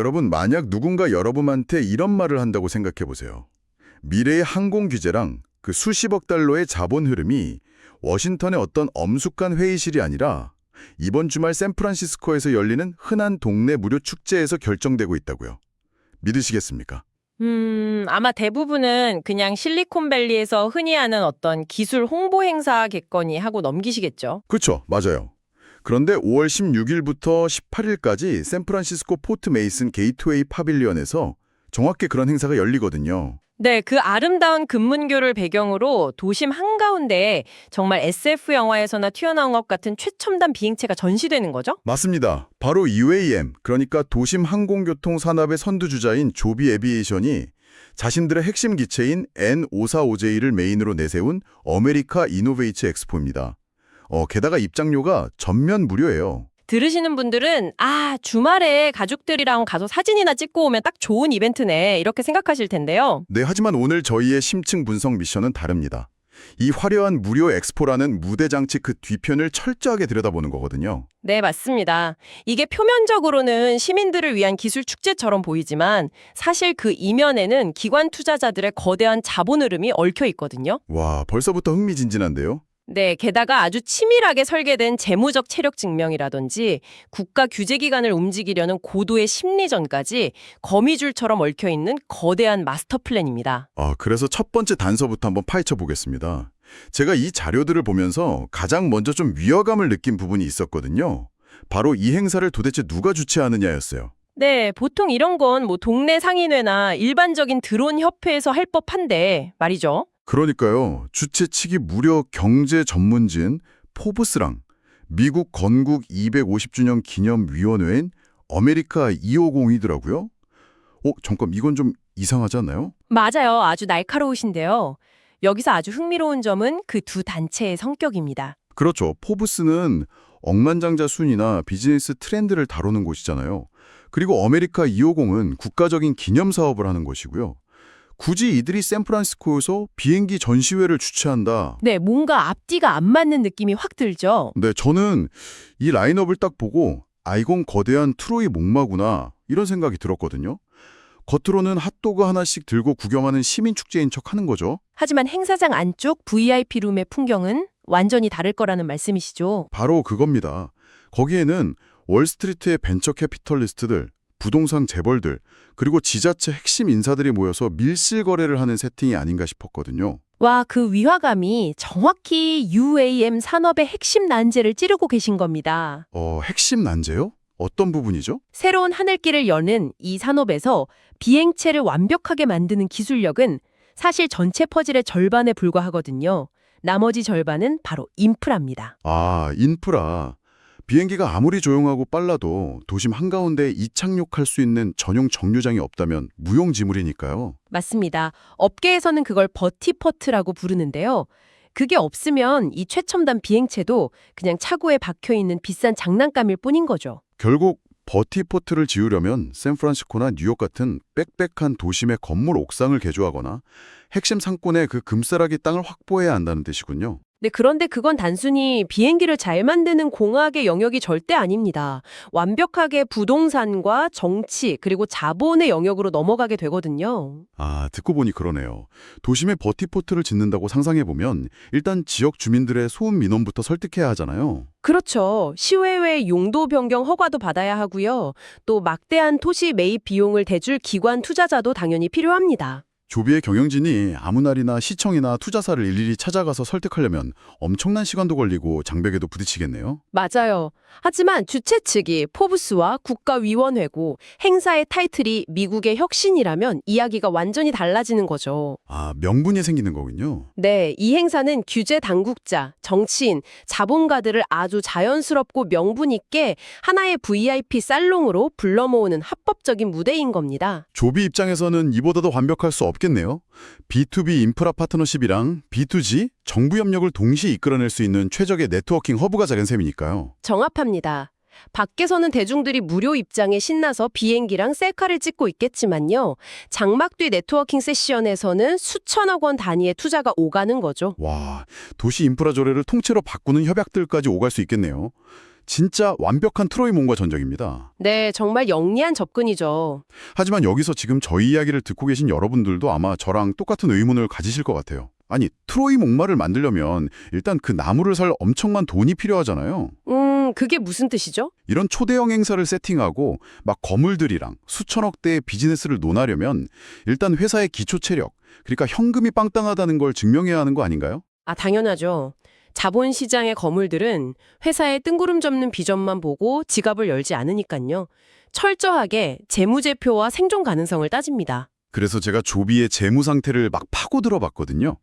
여러분, 만약 누군가 여러분한테 이런 말을 한다고 생각해 보세요. 미래의 항공 규제랑 그 수십억 달러의 자본 흐름이 워싱턴의 어떤 엄숙한 회의실이 아니라 이번 주말 샌프란시스코에서 열리는 흔한 동네 무료 축제에서 결정되고 있다고요. 믿으시겠습니까? 아마 대부분은 그냥 실리콘밸리에서 흔히 하는 어떤 기술 홍보 행사겠거니 하고 넘기시겠죠. 그렇죠. 맞아요. 그런데 5월 16일부터 18일까지 샌프란시스코 포트 메이슨 게이트웨이 파빌리언에서 정확히 그런 행사가 열리거든요. 네, 그 아름다운 금문교를 배경으로 도심 한가운데에 정말 SF 영화에서나 튀어나온 것 같은 최첨단 비행체가 전시되는 거죠? 맞습니다. 바로 UAM, 그러니까 도심 항공교통 산업의 선두주자인 조비 에비에이션이 자신들의 핵심 기체인 N545J를 메인으로 내세운 어메리카 이노베이츠 엑스포입니다. 게다가 입장료가 전면 무료예요. 들으시는 분들은 주말에 가족들이랑 가서 사진이나 찍고 오면 딱 좋은 이벤트네 이렇게 생각하실 텐데요. 네, 하지만 오늘 저희의 심층 분석 미션은 다릅니다. 이 화려한 무료 엑스포라는 무대 장치 그 뒤편을 철저하게 들여다보는 거거든요. 네, 맞습니다. 이게 표면적으로는 시민들을 위한 기술 축제처럼 보이지만 사실 그 이면에는 기관 투자자들의 거대한 자본 흐름이 얽혀 있거든요. 와, 벌써부터 흥미진진한데요? 네, 게다가 아주 치밀하게 설계된 재무적 체력 증명이라든지 국가 규제기관을 움직이려는 고도의 심리전까지 거미줄처럼 얽혀있는 거대한 마스터 플랜입니다. 그래서 첫 번째 단서부터 한번 파헤쳐 보겠습니다. 제가 이 자료들을 보면서 가장 먼저 좀 위화감을 느낀 부분이 있었거든요. 바로 이 행사를 도대체 누가 주최하느냐였어요. 네, 보통 이런 건 동네 상인회나 일반적인 드론 협회에서 할 법한데 말이죠. 그러니까요. 주최 측이 무려 경제 전문지인 포브스랑 미국 건국 250주년 기념위원회인 아메리카 250이더라고요. 잠깐 이건 좀 이상하지 않나요? 맞아요. 아주 날카로우신데요. 여기서 아주 흥미로운 점은 그 두 단체의 성격입니다. 그렇죠. 포브스는 억만장자 순위나 비즈니스 트렌드를 다루는 곳이잖아요. 그리고 아메리카 250은 국가적인 기념 사업을 하는 곳이고요. 굳이 이들이 샌프란시스코에서 비행기 전시회를 주최한다. 네, 뭔가 앞뒤가 안 맞는 느낌이 확 들죠. 네, 저는 이 라인업을 딱 보고 이건 거대한 트로이 목마구나 이런 생각이 들었거든요. 겉으로는 핫도그 하나씩 들고 구경하는 시민축제인 척 하는 거죠. 하지만 행사장 안쪽 VIP 룸의 풍경은 완전히 다를 거라는 말씀이시죠. 바로 그겁니다. 거기에는 월스트리트의 벤처 캐피털리스트들, 부동산 재벌들, 그리고 지자체 핵심 인사들이 모여서 밀실 거래를 하는 세팅이 아닌가 싶었거든요. 와, 그 위화감이 정확히 UAM 산업의 핵심 난제를 찌르고 계신 겁니다. 핵심 난제요? 어떤 부분이죠? 새로운 하늘길을 여는 이 산업에서 비행체를 완벽하게 만드는 기술력은 사실 전체 퍼즐의 절반에 불과하거든요. 나머지 절반은 바로 인프라입니다. 인프라. 비행기가 아무리 조용하고 빨라도 도심 한가운데 이착륙할 수 있는 전용 정류장이 없다면 무용지물이니까요. 맞습니다. 업계에서는 그걸 버티포트라고 부르는데요. 그게 없으면 이 최첨단 비행체도 그냥 차고에 박혀있는 비싼 장난감일 뿐인 거죠. 결국 버티포트를 지으려면 샌프란시스코나 뉴욕 같은 빽빽한 도심의 건물 옥상을 개조하거나 핵심 상권의 그 금싸라기 땅을 확보해야 한다는 뜻이군요. 네, 그런데 그건 단순히 비행기를 잘 만드는 공학의 영역이 절대 아닙니다. 완벽하게 부동산과 정치 그리고 자본의 영역으로 넘어가게 되거든요. 듣고 보니 그러네요. 도심에 버티포트를 짓는다고 상상해보면 일단 지역 주민들의 소음 민원부터 설득해야 하잖아요. 그렇죠. 시외외 용도 변경 허가도 받아야 하고요. 또 막대한 토시 매입 비용을 대줄 기관 투자자도 당연히 필요합니다. 조비의 경영진이 아무 날이나 시청이나 투자사를 일일이 찾아가서 설득하려면 엄청난 시간도 걸리고 장벽에도 부딪히겠네요. 맞아요. 하지만 주최 측이 포브스와 국가위원회고 행사의 타이틀이 미국의 혁신이라면 이야기가 완전히 달라지는 거죠. 명분이 생기는 거군요. 네, 이 행사는 규제 당국자, 정치인, 자본가들을 아주 자연스럽고 명분 있게 하나의 VIP 살롱으로 불러 모으는 합법적인 무대인 겁니다. 조비 입장에서는 이보다도 완벽할 수 없겠네요. B2B 인프라 파트너십이랑 B2G 정부 협력을 동시에 이끌어낼 수 있는 최적의 네트워킹 허브가 작은 셈이니까요. 정합합니다. 밖에서는 대중들이 무료 입장에 신나서 비행기랑 셀카를 찍고 있겠지만요. 장막 뒤 네트워킹 세션에서는 수천억 원 단위의 투자가 오가는 거죠. 와, 도시 인프라 조례를 통째로 바꾸는 협약들까지 오갈 수 있겠네요. 진짜 완벽한 트로이 몽과 전적입니다. 네, 정말 영리한 접근이죠. 하지만 여기서 지금 저희 이야기를 듣고 계신 여러분들도 아마 저랑 똑같은 의문을 가지실 것 같아요. 아니, 트로이 목마를 만들려면 일단 그 나무를 살 엄청난 돈이 필요하잖아요. 그게 무슨 뜻이죠? 이런 초대형 행사를 세팅하고 막 거물들이랑 수천억 대의 비즈니스를 논하려면 일단 회사의 기초 체력, 그러니까 현금이 빵땅하다는 걸 증명해야 하는 거 아닌가요? 아, 당연하죠. 자본시장의 거물들은 회사의 뜬구름 잡는 비전만 보고 지갑을 열지 않으니까요. 철저하게 재무제표와 생존 가능성을 따집니다. 그래서 제가 조비의 재무 상태를 막 파고들어 봤거든요.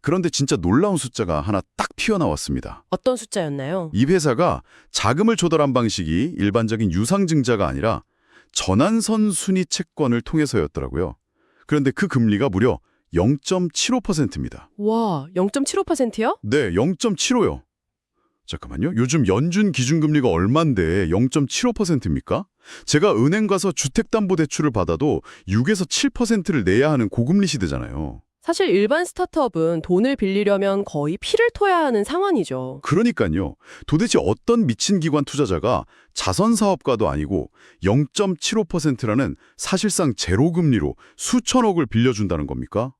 그런데 진짜 놀라운 숫자가 하나 딱 튀어나왔습니다. 어떤 숫자였나요? 이 회사가 자금을 조달한 방식이 일반적인 유상증자가 아니라 전환선 순위 채권을 통해서였더라고요. 그런데 그 금리가 무려 0.75%입니다. 와, 0.75%요? 네, 0.75요. 잠깐만요. 요즘 연준 기준금리가 얼만데 0.75%입니까? 제가 은행 가서 주택담보대출을 받아도 6에서 7%를 내야 하는 고금리 시대잖아요. 사실 일반 스타트업은 돈을 빌리려면 거의 피를 토야 하는 상황이죠. 그러니까요. 도대체 어떤 미친 기관 투자자가 자선사업가도 아니고 0.75%라는 사실상 제로금리로 수천억을 빌려준다는 겁니까?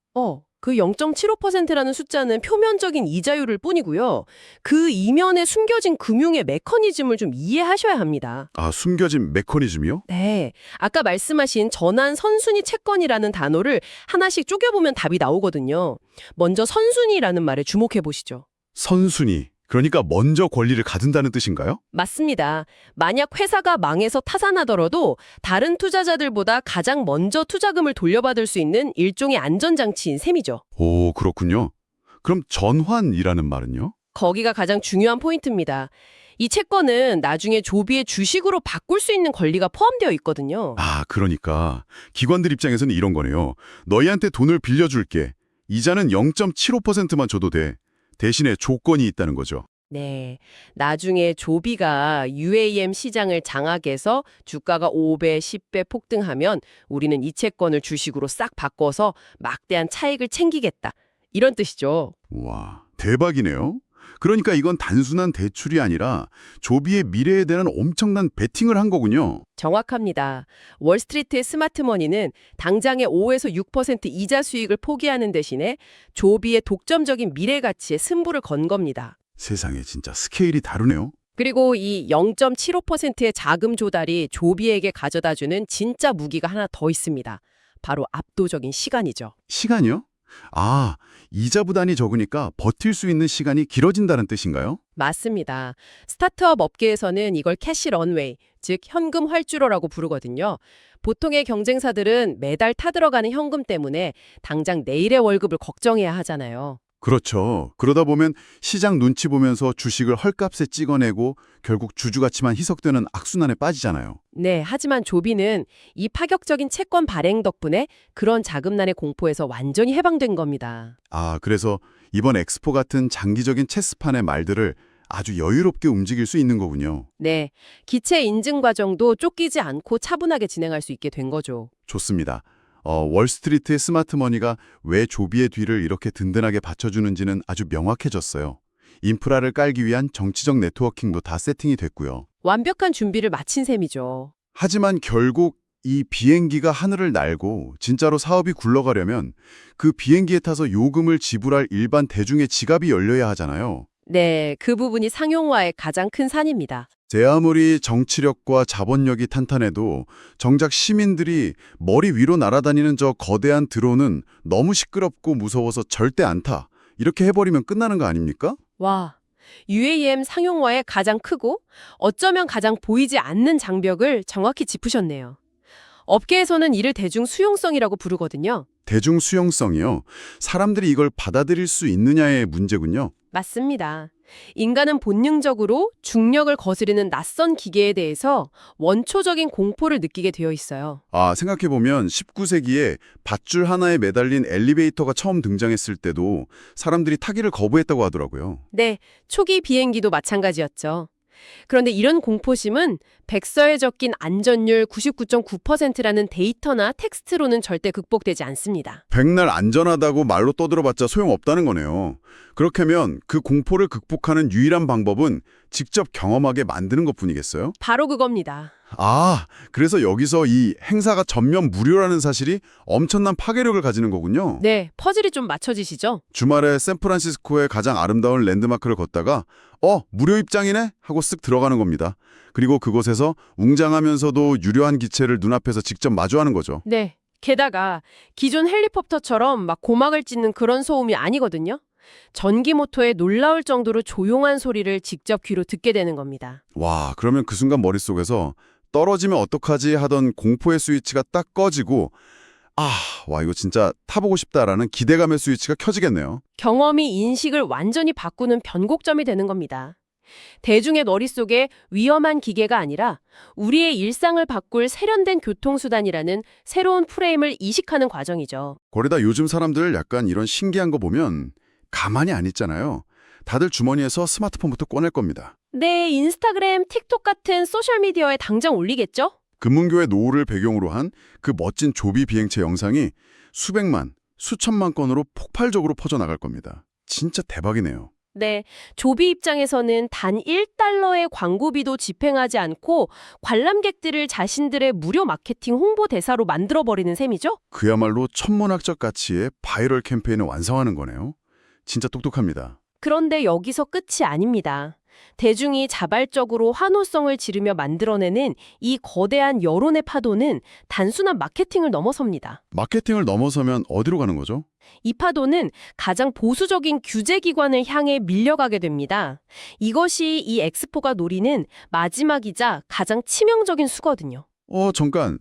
그 0.75%라는 숫자는 표면적인 이자율일 뿐이고요. 그 이면에 숨겨진 금융의 메커니즘을 좀 이해하셔야 합니다. 아, 숨겨진 메커니즘이요? 네. 아까 말씀하신 전환 선순위 채권이라는 단어를 하나씩 쪼개보면 답이 나오거든요. 먼저 선순위라는 말에 주목해 보시죠. 선순위. 그러니까 먼저 권리를 가진다는 뜻인가요? 맞습니다. 만약 회사가 망해서 타산하더라도 다른 투자자들보다 가장 먼저 투자금을 돌려받을 수 있는 일종의 안전장치인 셈이죠. 오, 그렇군요. 그럼 전환이라는 말은요? 거기가 가장 중요한 포인트입니다. 이 채권은 나중에 조비의 주식으로 바꿀 수 있는 권리가 포함되어 있거든요. 아, 그러니까 기관들 입장에서는 이런 거네요. 너희한테 돈을 빌려줄게. 이자는 0.75%만 줘도 돼. 대신에 조건이 있다는 거죠. 네. 나중에 조비가 UAM 시장을 장악해서 주가가 5배, 10배 폭등하면 우리는 이 채권을 주식으로 싹 바꿔서 막대한 차익을 챙기겠다. 이런 뜻이죠. 와, 대박이네요. 그러니까 이건 단순한 대출이 아니라 조비의 미래에 대한 엄청난 베팅을 한 거군요. 정확합니다. 월스트리트의 스마트머니는 당장의 5에서 6% 이자 수익을 포기하는 대신에 조비의 독점적인 미래 가치에 승부를 건 겁니다. 세상에 진짜 스케일이 다르네요. 그리고 이 0.75%의 자금 조달이 조비에게 가져다주는 진짜 무기가 하나 더 있습니다. 바로 압도적인 시간이죠. 시간이요? 아, 이자 부담이 적으니까 버틸 수 있는 시간이 길어진다는 뜻인가요? 맞습니다. 스타트업 업계에서는 이걸 캐시 런웨이, 즉 현금 활주로라고 부르거든요. 보통의 경쟁사들은 매달 타들어가는 현금 때문에 당장 내일의 월급을 걱정해야 하잖아요. 그렇죠. 그러다 보면 시장 눈치 보면서 주식을 헐값에 찍어내고 결국 주주 가치만 희석되는 악순환에 빠지잖아요. 네, 하지만 조비는 이 파격적인 채권 발행 덕분에 그런 자금난의 공포에서 완전히 해방된 겁니다. 아, 그래서 이번 엑스포 같은 장기적인 체스판의 말들을 아주 여유롭게 움직일 수 있는 거군요. 네, 기체 인증 과정도 쫓기지 않고 차분하게 진행할 수 있게 된 거죠. 좋습니다. 월스트리트의 스마트머니가 왜 조비의 뒤를 이렇게 든든하게 받쳐주는지는 아주 명확해졌어요. 인프라를 깔기 위한 정치적 네트워킹도 다 세팅이 됐고요. 완벽한 준비를 마친 셈이죠. 하지만 결국 이 비행기가 하늘을 날고 진짜로 사업이 굴러가려면 그 비행기에 타서 요금을 지불할 일반 대중의 지갑이 열려야 하잖아요. 네, 그 부분이 상용화의 가장 큰 산입니다. 제 아무리 정치력과 자본력이 탄탄해도 정작 시민들이 머리 위로 날아다니는 저 거대한 드론은 너무 시끄럽고 무서워서 절대 안 타. 이렇게 해버리면 끝나는 거 아닙니까? 와, UAM 상용화의 가장 크고 어쩌면 가장 보이지 않는 장벽을 정확히 짚으셨네요. 업계에서는 이를 대중 수용성이라고 부르거든요. 대중 수용성이요. 사람들이 이걸 받아들일 수 있느냐의 문제군요. 맞습니다. 인간은 본능적으로 중력을 거스르는 낯선 기계에 대해서 원초적인 공포를 느끼게 되어 있어요. 아, 생각해보면 19세기에 밧줄 하나에 매달린 엘리베이터가 처음 등장했을 때도 사람들이 타기를 거부했다고 하더라고요. 네, 초기 비행기도 마찬가지였죠. 그런데 이런 공포심은 백서에 적힌 안전율 99.9%라는 데이터나 텍스트로는 절대 극복되지 않습니다. 백날 안전하다고 말로 떠들어봤자 소용없다는 거네요. 그렇다면 그 공포를 극복하는 유일한 방법은 직접 경험하게 만드는 것뿐이겠어요? 바로 그겁니다. 아, 그래서 여기서 이 행사가 전면 무료라는 사실이 엄청난 파괴력을 가지는 거군요. 네, 퍼즐이 좀 맞춰지시죠? 주말에 샌프란시스코의 가장 아름다운 랜드마크를 걷다가 무료 입장이네? 하고 쓱 들어가는 겁니다. 그리고 그곳에서 웅장하면서도 유려한 기체를 눈앞에서 직접 마주하는 거죠. 네. 게다가 기존 헬리콥터처럼 막 고막을 찢는 그런 소음이 아니거든요. 전기 모터에 놀라울 정도로 조용한 소리를 직접 귀로 듣게 되는 겁니다. 와, 그러면 그 순간 머릿속에서 떨어지면 어떡하지 하던 공포의 스위치가 딱 꺼지고 와, 이거 진짜 타보고 싶다라는 기대감의 스위치가 켜지겠네요. 경험이 인식을 완전히 바꾸는 변곡점이 되는 겁니다. 대중의 머릿속에 위험한 기계가 아니라 우리의 일상을 바꿀 세련된 교통수단이라는 새로운 프레임을 이식하는 과정이죠. 거기다 요즘 사람들 약간 이런 신기한 거 보면 가만히 안 있잖아요. 다들 주머니에서 스마트폰부터 꺼낼 겁니다. 네, 인스타그램, 틱톡 같은 소셜미디어에 당장 올리겠죠? 금문교의 노후를 배경으로 한 그 멋진 조비 비행체 영상이 수백만, 수천만 건으로 폭발적으로 퍼져나갈 겁니다. 진짜 대박이네요. 네, 조비 입장에서는 단 1달러의 광고비도 집행하지 않고 관람객들을 자신들의 무료 마케팅 홍보 대사로 만들어버리는 셈이죠? 그야말로 천문학적 가치의 바이럴 캠페인을 완성하는 거네요. 진짜 똑똑합니다. 그런데 여기서 끝이 아닙니다. 대중이 자발적으로 환호성을 지르며 만들어내는 이 거대한 여론의 파도는 단순한 마케팅을 넘어섭니다. 마케팅을 넘어서면 어디로 가는 거죠? 이 파도는 가장 보수적인 규제기관을 향해 밀려가게 됩니다. 이것이 이 엑스포가 노리는 마지막이자 가장 치명적인 수거든요.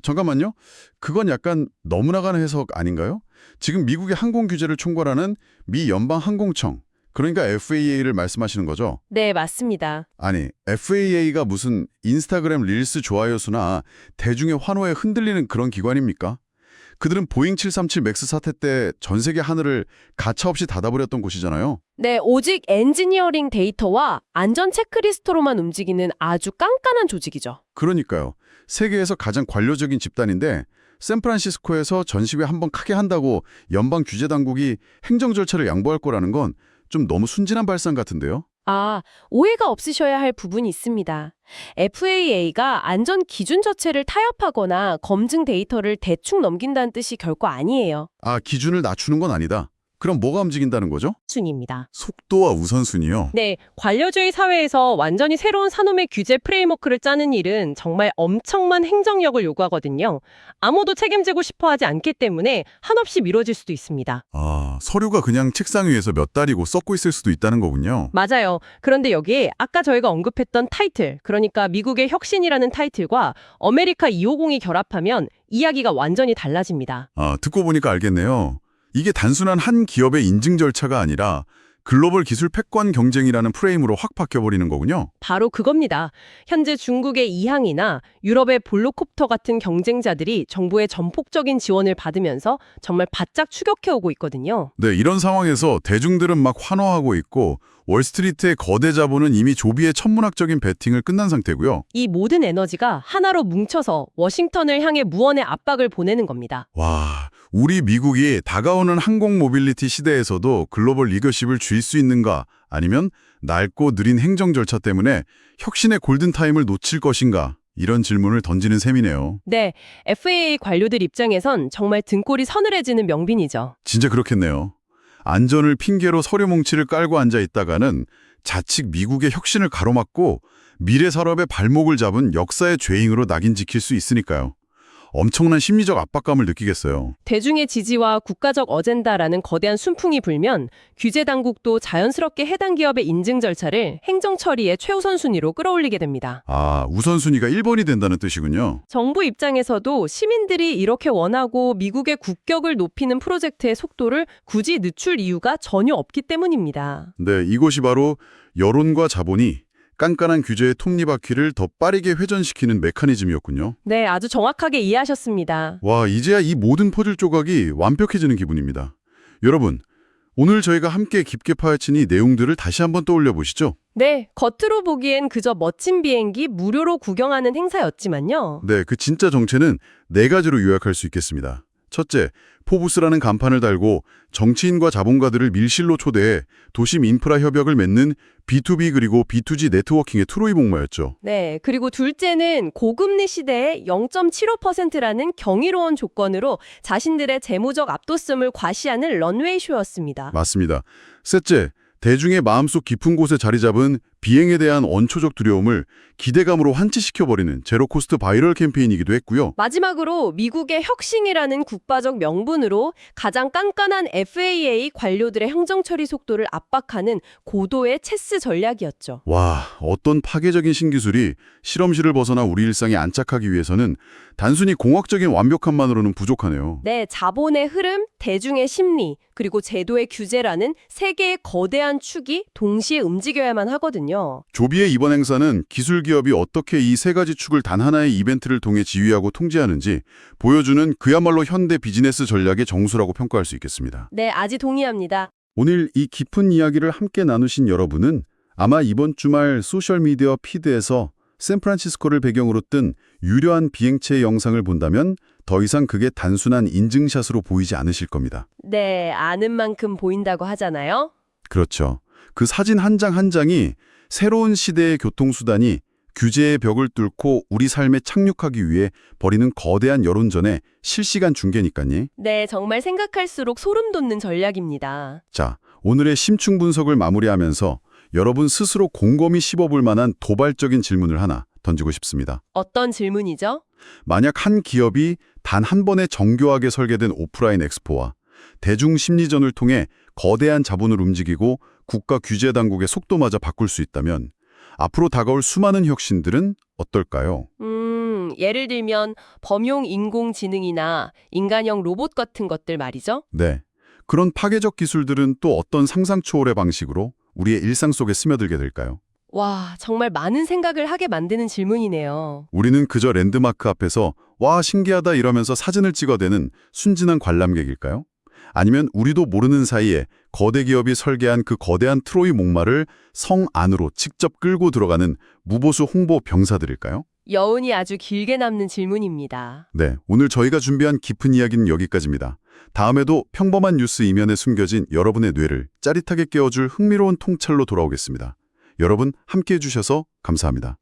잠깐만요. 그건 약간 너무 나가는 해석 아닌가요? 지금 미국의 항공 규제를 총괄하는 미 연방항공청, 그러니까 FAA를 말씀하시는 거죠? 네, 맞습니다. 아니, FAA가 무슨 인스타그램 릴스 좋아요 수나 대중의 환호에 흔들리는 그런 기관입니까? 그들은 보잉 737 맥스 사태 때 전 세계 하늘을 가차없이 닫아버렸던 곳이잖아요. 네, 오직 엔지니어링 데이터와 안전 체크리스트로만 움직이는 아주 깐깐한 조직이죠. 그러니까요. 세계에서 가장 관료적인 집단인데 샌프란시스코에서 전시회 한번 크게 한다고 연방 규제 당국이 행정 절차를 양보할 거라는 건 좀 너무 순진한 발상 같은데요? 오해가 없으셔야 할 부분이 있습니다. FAA가 안전 기준 자체를 타협하거나 검증 데이터를 대충 넘긴다는 뜻이 결코 아니에요. 기준을 낮추는 건 아니다. 그럼 뭐가 움직인다는 거죠? 순입니다. 속도와 우선순위요. 네, 관료주의 사회에서 완전히 새로운 산업의 규제 프레임워크를 짜는 일은 정말 엄청난 행정력을 요구하거든요. 아무도 책임지고 싶어하지 않기 때문에 한없이 미뤄질 수도 있습니다. 서류가 그냥 책상 위에서 몇 달이고 썩고 있을 수도 있다는 거군요. 맞아요. 그런데 여기에 아까 저희가 언급했던 타이틀, 그러니까 미국의 혁신이라는 타이틀과 아메리카 250이 결합하면 이야기가 완전히 달라집니다. 듣고 보니까 알겠네요. 이게 단순한 한 기업의 인증 절차가 아니라 글로벌 기술 패권 경쟁이라는 프레임으로 확 바뀌어버리는 거군요. 바로 그겁니다. 현재 중국의 이항이나 유럽의 볼로콥터 같은 경쟁자들이 정부의 전폭적인 지원을 받으면서 정말 바짝 추격해오고 있거든요. 네, 이런 상황에서 대중들은 막 환호하고 있고 월스트리트의 거대 자본은 이미 조비의 천문학적인 배팅을 끝난 상태고요. 이 모든 에너지가 하나로 뭉쳐서 워싱턴을 향해 무언의 압박을 보내는 겁니다. 와, 우리 미국이 다가오는 항공 모빌리티 시대에서도 글로벌 리더십을 쥘 수 있는가? 아니면 낡고 느린 행정 절차 때문에 혁신의 골든타임을 놓칠 것인가? 이런 질문을 던지는 셈이네요. 네, FAA 관료들 입장에선 정말 등골이 서늘해지는 명분이죠. 진짜 그렇겠네요. 안전을 핑계로 서류 뭉치를 깔고 앉아 있다가는 자칫 미국의 혁신을 가로막고 미래 산업의 발목을 잡은 역사의 죄인으로 낙인 찍힐 수 있으니까요. 엄청난 심리적 압박감을 느끼겠어요. 대중의 지지와 국가적 어젠다라는 거대한 순풍이 불면 규제 당국도 자연스럽게 해당 기업의 인증 절차를 행정 처리의 최우선 순위로 끌어올리게 됩니다. 우선순위가 1번이 된다는 뜻이군요. 정부 입장에서도 시민들이 이렇게 원하고 미국의 국격을 높이는 프로젝트의 속도를 굳이 늦출 이유가 전혀 없기 때문입니다. 네, 이것이 바로 여론과 자본이 깐깐한 규제의 톱니바퀴를 더 빠르게 회전시키는 메커니즘이었군요. 네, 아주 정확하게 이해하셨습니다. 와, 이제야 이 모든 퍼즐 조각이 완벽해지는 기분입니다. 여러분, 오늘 저희가 함께 깊게 파헤친 이 내용들을 다시 한번 떠올려 보시죠. 네, 겉으로 보기엔 그저 멋진 비행기 무료로 구경하는 행사였지만요. 네, 그 진짜 정체는 네 가지로 요약할 수 있겠습니다. 첫째, 포브스라는 간판을 달고 정치인과 자본가들을 밀실로 초대해 도심 인프라 협약을 맺는 B2B 그리고 B2G 네트워킹의 트로이 복마였죠. 네, 그리고 둘째는 고금리 시대에 0.75%라는 경이로운 조건으로 자신들의 재무적 압도성을 과시하는 런웨이 쇼였습니다. 맞습니다. 셋째, 대중의 마음속 깊은 곳에 자리 잡은 비행에 대한 원초적 두려움을 기대감으로 환치시켜버리는 제로코스트 바이럴 캠페인이기도 했고요. 마지막으로 미국의 혁신이라는 국가적 명분으로 가장 깐깐한 FAA 관료들의 행정 처리 속도를 압박하는 고도의 체스 전략이었죠. 와, 어떤 파괴적인 신기술이 실험실을 벗어나 우리 일상에 안착하기 위해서는 단순히 공학적인 완벽함만으로는 부족하네요. 네, 자본의 흐름, 대중의 심리, 그리고 제도의 규제라는 세 개의 거대한 축이 동시에 움직여야만 하거든요. 조비의 이번 행사는 기술 기업이 어떻게 이 세 가지 축을 단 하나의 이벤트를 통해 지휘하고 통제하는지 보여주는 그야말로 현대 비즈니스 전략의 정수라고 평가할 수 있겠습니다. 네, 아주 동의합니다. 오늘 이 깊은 이야기를 함께 나누신 여러분은 아마 이번 주말 소셜미디어 피드에서 샌프란시스코를 배경으로 뜬 유려한 비행체 영상을 본다면 더 이상 그게 단순한 인증샷으로 보이지 않으실 겁니다. 네, 아는 만큼 보인다고 하잖아요. 그렇죠. 그 사진 한 장 한 장이 새로운 시대의 교통수단이 규제의 벽을 뚫고 우리 삶에 착륙하기 위해 벌이는 거대한 여론전의 실시간 중계니까요. 네, 정말 생각할수록 소름 돋는 전략입니다. 자, 오늘의 심층 분석을 마무리하면서 여러분 스스로 곰곰이 씹어볼 만한 도발적인 질문을 하나 던지고 싶습니다. 어떤 질문이죠? 만약 한 기업이 단 한 번에 정교하게 설계된 오프라인 엑스포와 대중 심리전을 통해 거대한 자본을 움직이고 국가 규제 당국의 속도마저 바꿀 수 있다면 앞으로 다가올 수많은 혁신들은 어떨까요? 예를 들면 범용 인공지능이나 인간형 로봇 같은 것들 말이죠. 네. 그런 파괴적 기술들은 또 어떤 상상 초월의 방식으로 우리의 일상 속에 스며들게 될까요? 와, 정말 많은 생각을 하게 만드는 질문이네요. 우리는 그저 랜드마크 앞에서 와 신기하다 이러면서 사진을 찍어대는 순진한 관람객일까요? 아니면 우리도 모르는 사이에 거대 기업이 설계한 그 거대한 트로이 목마를 성 안으로 직접 끌고 들어가는 무보수 홍보 병사들일까요? 여운이 아주 길게 남는 질문입니다. 네, 오늘 저희가 준비한 깊은 이야기는 여기까지입니다. 다음에도 평범한 뉴스 이면에 숨겨진 여러분의 뇌를 짜릿하게 깨워줄 흥미로운 통찰로 돌아오겠습니다. 여러분 함께해 주셔서 감사합니다.